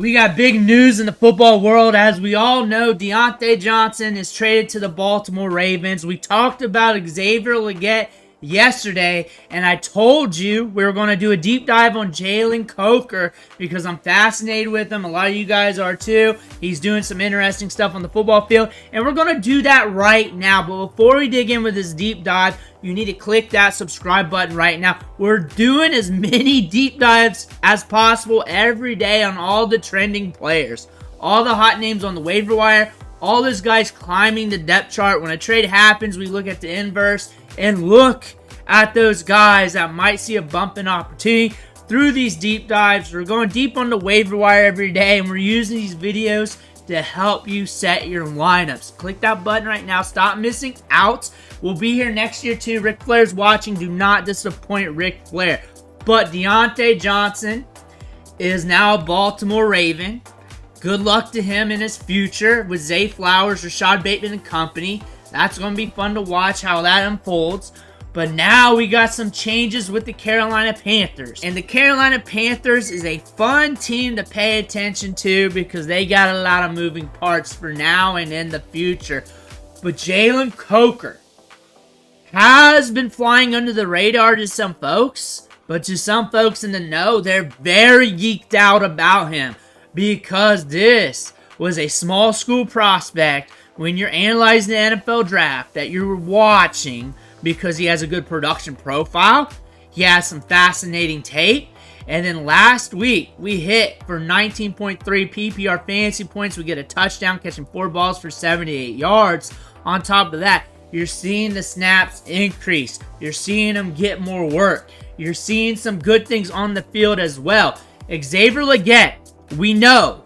We got big news in the football world. As we all know, Diontae Johnson is traded to the Baltimore Ravens. We talked about Xavier Legette yesterday, and I told you we were going to do a deep dive on Jalen Coker because I'm fascinated with him. A lot of you guys are too. He's doing some interesting stuff on the football field, and we're going to do that right now. But before we dig in with this deep dive, you need to click that subscribe button right now. We're doing as many deep dives as possible every day on all the trending players, all the hot names on the waiver wire, all those guys climbing the depth chart. When a trade happens, we look at the inverse and look at those guys that might see a bump in opportunity through these deep dives. We're going deep on the waiver wire every day, and we're using these videos to help you set your lineups. Click that button right now. Stop missing out. We'll be here next year too. Ric Flair's watching. Do not disappoint Ric Flair. But Diontae Johnson is now a Baltimore Raven. Good luck to him in his future with Zay Flowers, Rashad Bateman, and company. That's going to be fun to watch how that unfolds. But now we got some changes with the Carolina Panthers. And the Carolina Panthers is a fun team to pay attention to because they got a lot of moving parts for now and in the future. But Jalen Coker has been flying under the radar to some folks. But to some folks in the know, they're very geeked out about him because this was a small school prospect when you're analyzing the NFL draft that you're watching because he has a good production profile. He has some fascinating tape. And then last week, we hit for 19.3 PPR fantasy points. We get a touchdown catching 4 balls for 78 yards. On top of that, you're seeing the snaps increase. You're seeing him get more work. You're seeing some good things on the field as well. Xavier Legette, we know,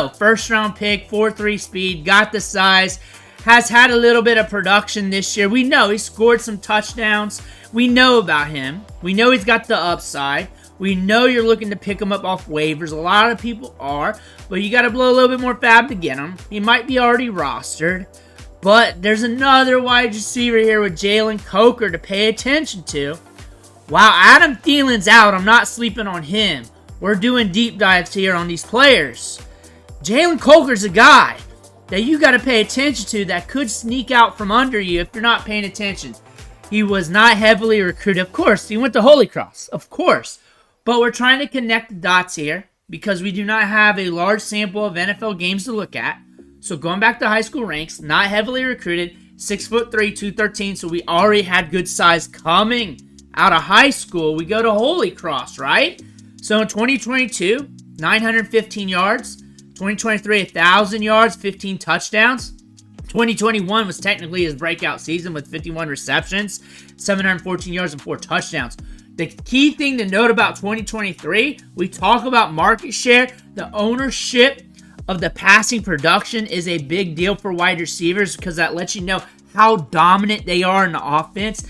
first round pick, 4.3 speed, got the size, has had a little bit of production this year. We know he scored some touchdowns. We know about him. We know he's got the upside. We know you're looking to pick him up off waivers. A lot of people are, but you got to blow a little bit more fab to get him. He might be already rostered, but there's another wide receiver here with Jalen Coker to pay attention to. While Adam Thielen's out, I'm not sleeping on him. We're doing deep dives here on these players. Jalen Coker's a guy that you got to pay attention to that could sneak out from under you if you're not paying attention. He was not heavily recruited. Of course, he went to Holy Cross. Of course. But we're trying to connect the dots here because we do not have a large sample of NFL games to look at. So going back to high school ranks, not heavily recruited, 6'3", 213. So we already had good size coming out of high school. We go to Holy Cross, right? So in 2022, 915 yards. 2023, 1,000 yards, 15 touchdowns. 2021 was technically his breakout season with 51 receptions, 714 yards, and 4 touchdowns. The key thing to note about 2023, we talk about market share. The ownership of the passing production is a big deal for wide receivers because that lets you know how dominant they are in the offense.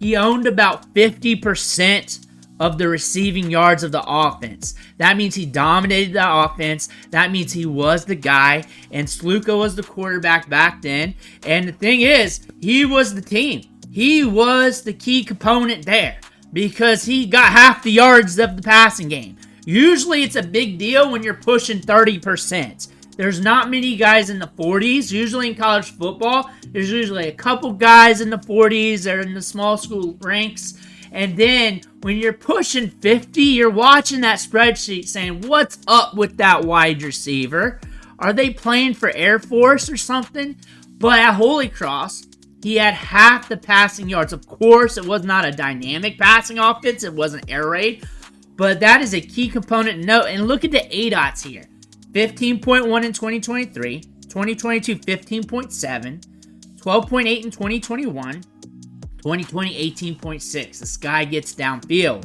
He owned about 50% of the receiving yards of the offense. That means he dominated the offense. That means he was the guy. And Sluka was the quarterback back then. And the thing is, he was the team. He was the key component there because he got half the yards of the passing game. Usually it's a big deal when you're pushing 30%. There's not many guys in the 40s. Usually in college football, there's usually a couple guys in the 40s or in the small school ranks. And then when you're pushing 50, you're watching that spreadsheet saying, what's up with that wide receiver? Are they playing for Air Force or something? But at Holy Cross, he had half the passing yards. Of course, it was not a dynamic passing offense. It wasn't air raid. But that is a key component to note. And look at the ADOTs here. 15.1 in 2023. 2022, 15.7. 12.8 in 2021. 2020, 18.6. This guy gets downfield.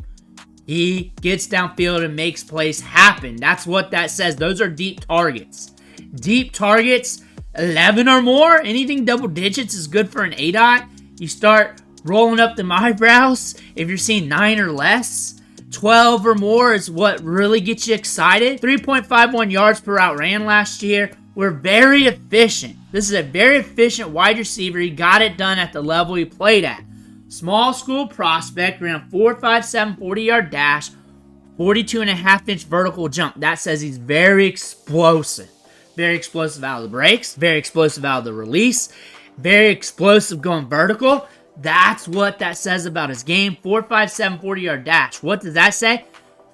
He gets downfield and makes plays happen. That's what that says. Those are deep targets. Deep targets, 11 or more. Anything double digits is good for an ADOT. You start rolling up the eyebrows if you're seeing 9 or less. 12 or more is what really gets you excited. 3.51 yards per route ran last year. We're very efficient. This is a very efficient wide receiver. He got it done at the level he played at. Small school prospect, ran a 4.57 40-yard dash, 42.5-inch vertical jump. That says he's very explosive. Very explosive out of the breaks. Very explosive out of the release. Very explosive going vertical. That's what that says about his game. 4.57 40-yard dash. What does that say?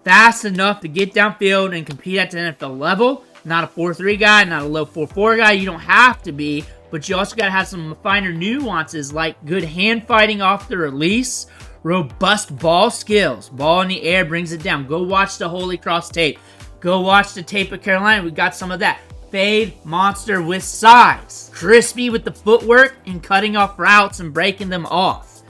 Fast enough to get downfield and compete at the NFL level. Not a 4.3 guy, not a low 4.4 guy. You don't have to be, but you also got to have some finer nuances like good hand fighting off the release, robust ball skills. Ball in the air brings it down. Go watch the Holy Cross tape. Go watch the tape of Carolina. We got some of that. Fade monster with size. Crispy with the footwork and cutting off routes and breaking them off.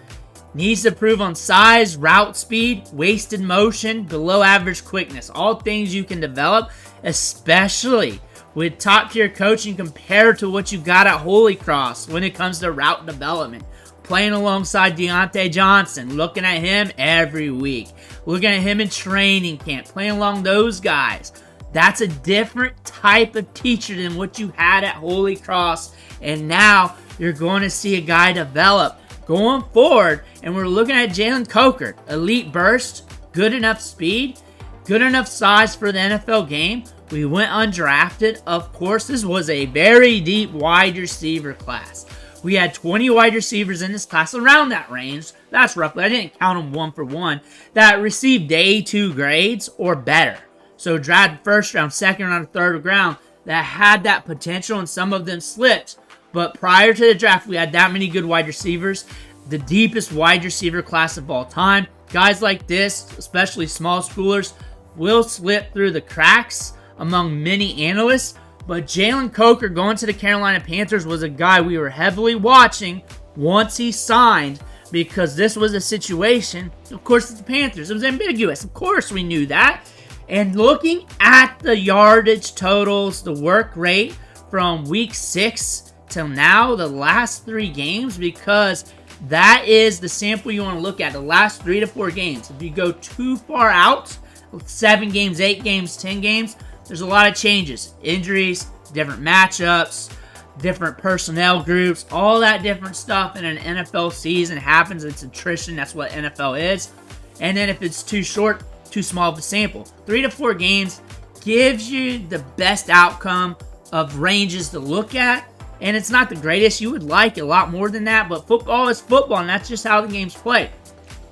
Needs to improve on size, route speed, wasted motion, below average quickness. All things you can develop, especially with top tier coaching compared to what you got at Holy Cross when it comes to route development. Playing alongside Diontae Johnson, looking at him every week. Looking at him in training camp, playing along those guys. That's a different type of teacher than what you had at Holy Cross. And now you're going to see a guy develop going forward. And we're looking at Jalen Coker. Elite burst, good enough speed, good enough size for the NFL game. We went undrafted. Of course, this was a very deep wide receiver class. We had 20 wide receivers in this class around that range. That's roughly, I didn't count them one for one, that received day 2 grades or better. So drafted first round, second round, third round that had that potential, and some of them slipped. But prior to the draft, we had that many good wide receivers. The deepest wide receiver class of all time. Guys like this, especially small schoolers, will slip through the cracks among many analysts. But Jalen Coker going to the Carolina Panthers was a guy we were heavily watching once he signed, because this was a situation, of course it's the Panthers, it was ambiguous, of course we knew that. And looking at the yardage totals, the work rate from week 6 till now, the last 3 games, because that is the sample you want to look at, the last 3 to 4 games. If you go too far out, 7 games, 8 games, 10 games, there's a lot of changes. Injuries, different matchups, different personnel groups, all that different stuff in an NFL season happens. It's attrition. That's what NFL is. And then if it's too short, too small of a sample. 3 to 4 games gives you the best outcome of ranges to look at. And it's not the greatest. You would like a lot more than that. But football is football, and that's just how the game's played.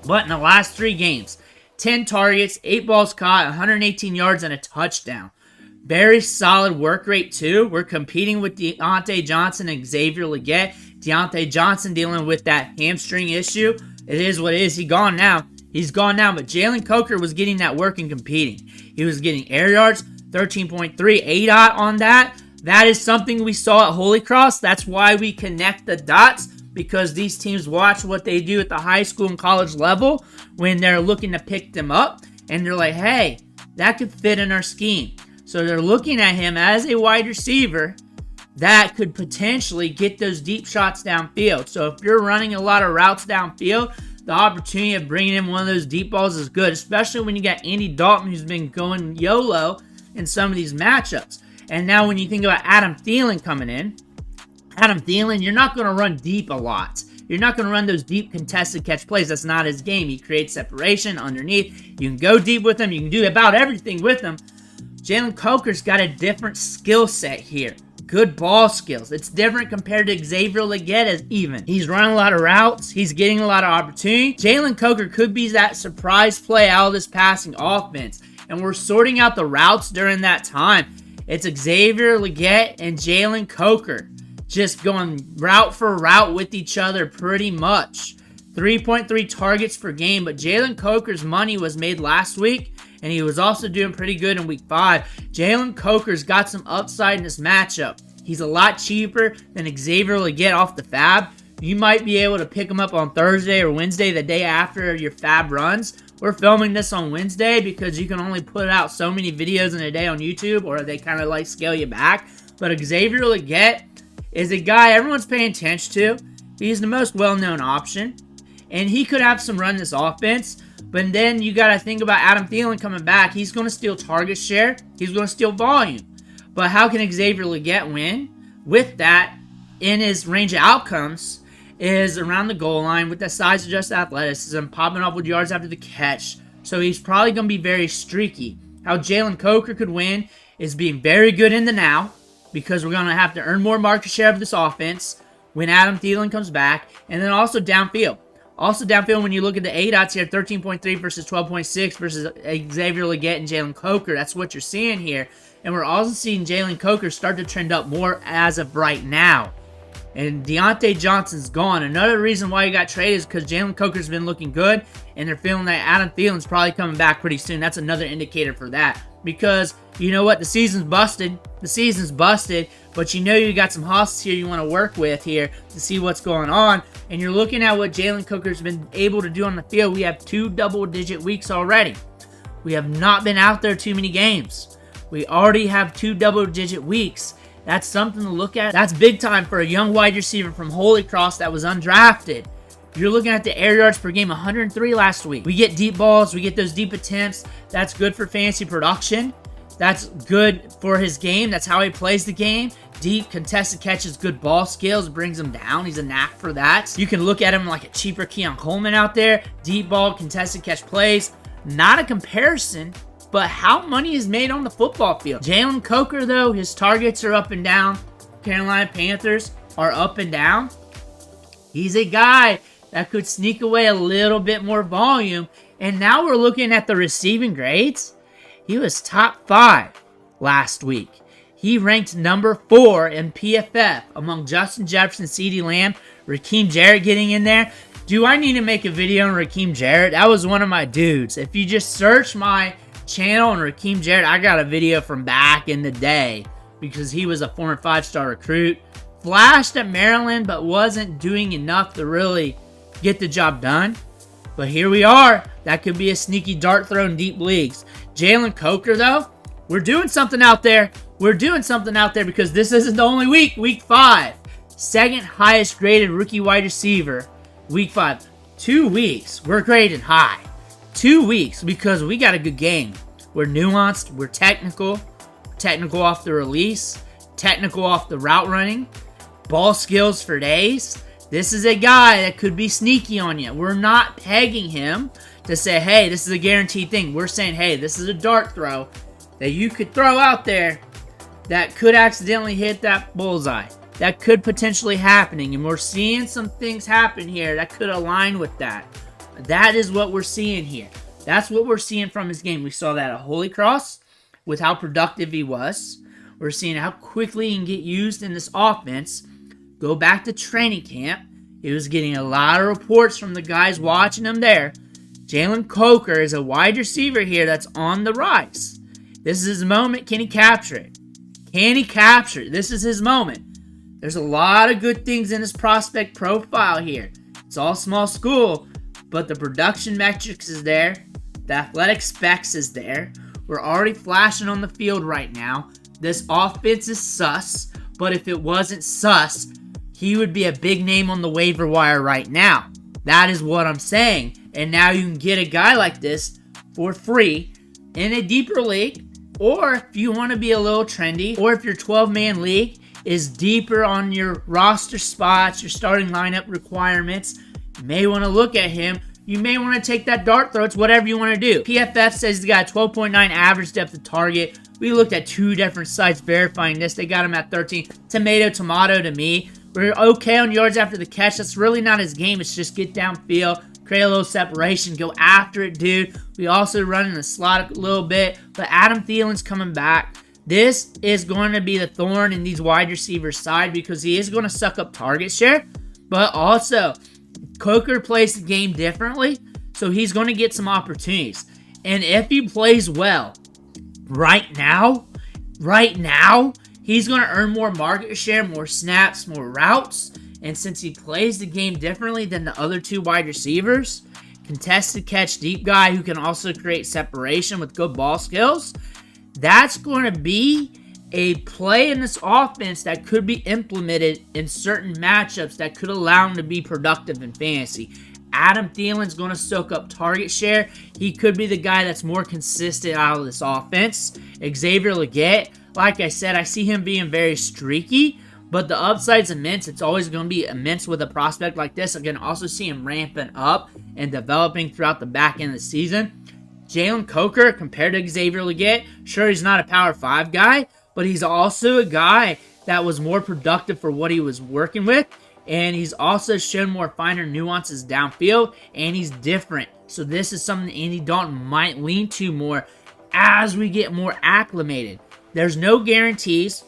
But in the last 3 games, 10 targets, 8 balls caught, 118 yards, and a touchdown. Very solid work rate, too. We're competing with Diontae Johnson and Xavier Legette. Diontae Johnson dealing with that hamstring issue. It is what it is. He's gone now. But Jalen Coker was getting that work and competing. He was getting air yards, 13.3 ADOT on that. That is something we saw at Holy Cross. That's why we connect the dots, because these teams watch what they do at the high school and college level when they're looking to pick them up. And they're like, hey, that could fit in our scheme. So they're looking at him as a wide receiver that could potentially get those deep shots downfield. So if you're running a lot of routes downfield, the opportunity of bringing in one of those deep balls is good, especially when you got Andy Dalton, who's been going YOLO in some of these matchups. And now when you think about Adam Thielen coming in, Adam Thielen, you're not going to run deep a lot. You're not going to run those deep contested catch plays. That's not his game. He creates separation underneath. You can go deep with him. You can do about everything with him. Jalen Coker's got a different skill set here. Good ball skills. It's different compared to Xavier Legette even. He's running a lot of routes. He's getting a lot of opportunity. Jalen Coker could be that surprise play out of this passing offense. And we're sorting out the routes during that time. It's Xavier Legette and Jalen Coker just going route for route with each other pretty much. 3.3 targets per game, but Jalen Coker's money was made last week, and he was also doing pretty good in week 5. Jalen Coker's got some upside in this matchup. He's a lot cheaper than Xavier Legette off the fab. You might be able to pick him up on Thursday or Wednesday, the day after your fab runs. We're filming this on Wednesday because you can only put out so many videos in a day on YouTube, or they kind of like scale you back. But Xavier Legette is a guy everyone's paying attention to. He's the most well-known option, and he could have some run this offense. But then you got to think about Adam Thielen coming back. He's going to steal target share. He's going to steal volume. But how can Xavier Legette win? With that, in his range of outcomes, is around the goal line with that size-adjusted athleticism, popping off with yards after the catch, So he's probably going to be very streaky. How Jalen Coker could win is being very good in the now, because we're going to have to earn more market share of this offense when Adam Thielen comes back, and then also downfield. Also downfield, when you look at the ADOTs here, 13.3 versus 12.6 versus Xavier, Legette, and Jalen Coker. That's what you're seeing here. And we're also seeing Jalen Coker start to trend up more as of right now. And Diontae Johnson's gone. Another reason why he got traded is because Jalen Coker's been looking good, and they're feeling that Adam Thielen's probably coming back pretty soon. That's another indicator for that. Because, you know what, the season's busted. The season's busted, but you know you got some hosses here you want to work with here to see what's going on. And you're looking at what Jalen Coker's been able to do on the field. We have 2 double-digit weeks already. We have not been out there too many games. We already have 2 double-digit weeks. That's something to look at. That's big time for a young wide receiver from Holy Cross that was undrafted. You're looking at the air yards per game, 103 last week. We get deep balls. We get those deep attempts. That's good for fantasy production. That's good for his game. That's how he plays the game. Deep, contested catches, good ball skills, brings him down. He's a knack for that. You can look at him like a cheaper Keon Coleman out there. Deep ball, contested catch plays. Not a comparison, but how money is made on the football field. Jalen Coker, though, his targets are up and down. Carolina Panthers are up and down. He's a guy that could sneak away a little bit more volume. And now we're looking at the receiving grades. He was top 5 last week. He ranked number 4 in PFF among Justin Jefferson, CeeDee Lamb, Raheem Jarrett getting in there. Do I need to make a video on Raheem Jarrett? That was one of my dudes. If you just search my channel on Raheem Jarrett, I got a video from back in the day because he was a former 5-star recruit. Flashed at Maryland, but wasn't doing enough to really get the job done. But here we are. That could be a sneaky dart throw in deep leagues. Jalen Coker, though, we're doing something out there. We're doing something out there because this isn't the only week. Week 5. Second highest graded rookie wide receiver. Week 5. 2 weeks. We're graded high. 2 weeks because we got a good game. We're nuanced. We're technical. Technical off the release. Technical off the route running. Ball skills for days. This is a guy that could be sneaky on you. We're not pegging him to say, hey, this is a guaranteed thing. We're saying, hey, this is a dart throw that you could throw out there that could accidentally hit that bullseye. That could potentially happening. And we're seeing some things happen here that could align with that. That is what we're seeing here. That's what we're seeing from his game. We saw that at Holy Cross with how productive he was. We're seeing how quickly he can get used in this offense. Go back to training camp. He was getting a lot of reports from the guys watching him there. Jalen Coker is a wide receiver here that's on the rise. This is his moment. Can he capture it? Can he capture it? This is his moment. There's a lot of good things in his prospect profile here. It's all small school, but the production metrics is there. The athletic specs is there. We're already flashing on the field right now. This offense is sus, but if it wasn't sus, he would be a big name on the waiver wire right now. That is what I'm saying. And now you can get a guy like this for free in a deeper league. Or if you want to be a little trendy, or if your 12-man league is deeper on your roster spots, your starting lineup requirements, you may want to look at him. You may want to take that dart throw. It's whatever you want to do. PFF says he's got 12.9 average depth of target. We looked at 2 different sites verifying this. They got him at 13. Tomato to me. We're okay on yards after the catch. That's really not his game. It's just get downfield, create a little separation, go after it, dude. We also run in the slot a little bit, but Adam Thielen's coming back. This is going to be the thorn in these wide receivers' side because he is going to suck up target share, but also Coker plays the game differently, so he's going to get some opportunities. And if he plays well right now, he's going to earn more market share, more snaps, more routes. And since he plays the game differently than the other 2 wide receivers, contested catch deep guy who can also create separation with good ball skills, that's going to be a play in this offense that could be implemented in certain matchups that could allow him to be productive in fantasy. Adam Thielen's going to soak up target share. He could be the guy that's more consistent out of this offense. Xavier Legette, like I said, I see him being very streaky, but the upside's immense. It's always going to be immense with a prospect like this. I can also see him ramping up and developing throughout the back end of the season. Jalen Coker, compared to Xavier Legette, sure, he's not a Power 5 guy, but he's also a guy that was more productive for what he was working with, and he's also shown more finer nuances downfield, and he's different. So this is something Andy Dalton might lean to more as we get more acclimated. There's no guarantees,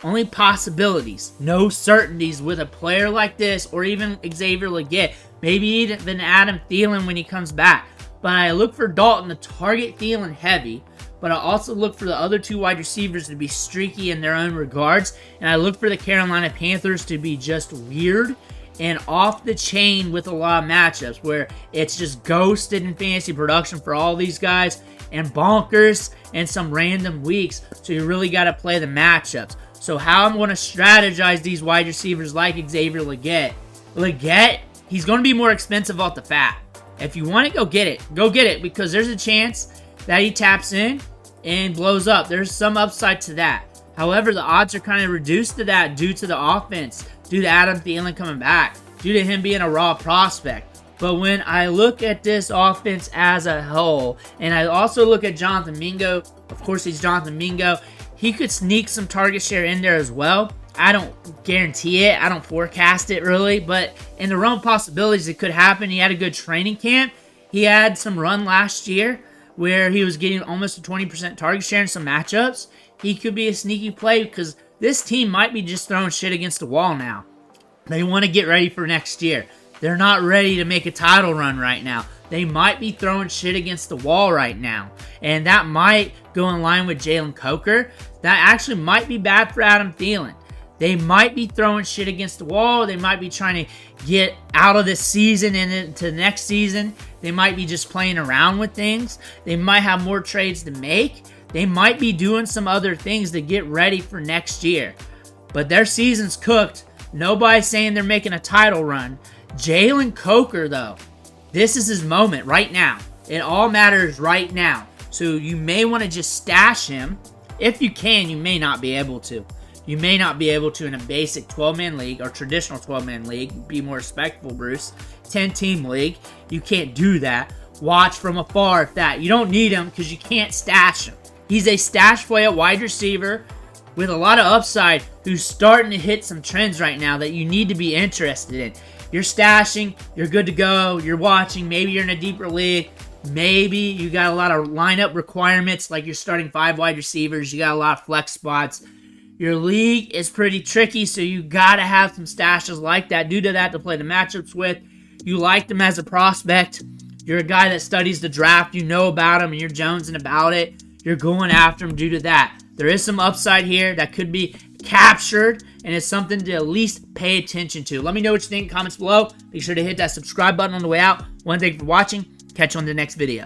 only possibilities, no certainties with a player like this, or even Xavier Legette, maybe even Adam Thielen when he comes back. But I look for Dalton to target Thielen heavy, but I also look for the other two wide receivers to be streaky in their own regards, and I look for the Carolina Panthers to be just weird and off the chain with a lot of matchups where it's just ghosted in fantasy production for all these guys and bonkers and some random weeks. So you really got to play the matchups. So how I'm going to strategize these wide receivers like Xavier Legette. Legette, he's going to be more expensive off the fat. If you want it, go get it. Go get it, because there's a chance that he taps in and blows up. There's some upside to that. However, the odds are kind of reduced to that due to the offense, due to Adam Thielen coming back, due to him being a raw prospect. But when I look at this offense as a whole, and I also look at Jonathan Mingo, of course he's Jonathan Mingo, he could sneak some target share in there as well. I don't guarantee it. I don't forecast it really, but in the realm of possibilities, it could happen. He had a good training camp. He had some run last year where he was getting almost a 20% target share in some matchups. He could be a sneaky play because this team might be just throwing shit against the wall now. They want to get ready for next year. They're not ready to make a title run right now. They might be throwing shit against the wall right now. And that might go in line with Jalen Coker. That actually might be bad for Adam Thielen. They might be throwing shit against the wall. They might be trying to get out of this season and into the next season. They might be just playing around with things. They might have more trades to make. They might be doing some other things to get ready for next year. But their season's cooked. Nobody's saying they're making a title run. Jalen Coker, though, this is his moment right now. It all matters right now. So you may want to just stash him. If you can, you may not be able to. You may not be able to in a basic 12-man league or traditional 12-man league. Be more respectful, Bruce. 10-team league. You can't do that. Watch from afar if that. You don't need him because you can't stash him. He's a stash play at wide receiver with a lot of upside who's starting to hit some trends right now that you need to be interested in. You're stashing, you're good to go, you're watching, maybe you're in a deeper league, maybe you got a lot of lineup requirements like you're starting 5 wide receivers, you got a lot of flex spots. Your league is pretty tricky, so you got to have some stashes like that due to that to play the matchups with. You like them as a prospect. You're a guy that studies the draft, you know about him, and you're jonesing about it. You're going after him due to that. There is some upside here that could be captured, and it's something to at least pay attention to. Let me know what you think in the comments below. Be sure to hit that subscribe button on the way out. Thank you for watching. Catch you on the next video.